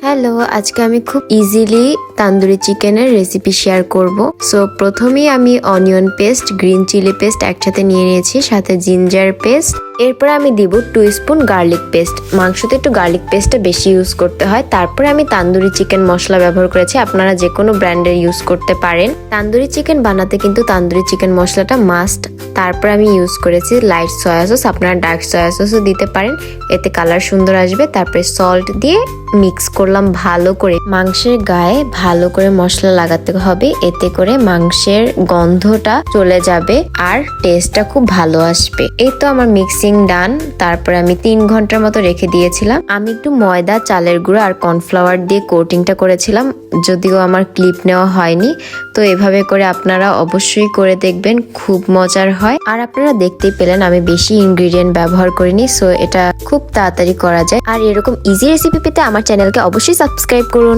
Hello, আজকে আমি খুব ইজিলি তান্দুরি চিকেনের রেসিপি শেয়ার করব। সো প্রথমেই আমি onion paste, green chilli paste একসাথে নিয়ে নিয়েছি, সাথে জিঞ্জার পেস্ট। এরপর আমি দিব 2 স্পুন গার্লিক পেস্ট। মাংসতে একটু গার্লিক পেস্টটা বেশি ইউজ করতে হয়। তারপরে আমি তান্দুরি চিকেন মশলা ব্যবহার করেছি, আপনারা যে কোনো ব্র্যান্ডের ইউজ করতে পারেন। তান্দুরি চিকেন বানাতে কিন্তু তান্দুরি চিকেন মশলাটা মাস্ট। তারপর আমি ইউজ করেছি লাইট সয়া সস, আপনারা ডার্ক সয়া সসও দিতে পারেন, এতে কালার সুন্দর আসবে। তারপরে সল্ট দিয়ে মিক্স করলাম ভালো করে। মাংসের গায়ে ভালো করে মশলা লাগাতে হবে, এতে করে মাংসের গন্ধটা চলে যাবে আর টেস্টটা খুব ভালো আসবে। এই তো আমার মিক্সিং ডান। তারপরে আমি 3 ঘন্টার মতো রেখে দিয়েছিলাম। আমি একটু ময়দা, চালের গুঁড়ো আর কর্নফ্লাওয়ার দিয়ে কোটিংটা করেছিলাম, যদিও আমার ক্লিপ নেওয়া হয়নি। তো এভাবে করে আপনারা অবশ্যই করে দেখবেন, খুব মজার হয়। আর আপনারা দেখতেই পেলেন আমি বেশি ইনগ্রিডিয়েন্ট ব্যবহার করিনি, সো এটা খুব তাড়াতাড়ি করা যায়। আর এরকম ইজি রেসিপি পেতে আমার চ্যানেলকে অবশ্যই সাবস্ক্রাইব করুন।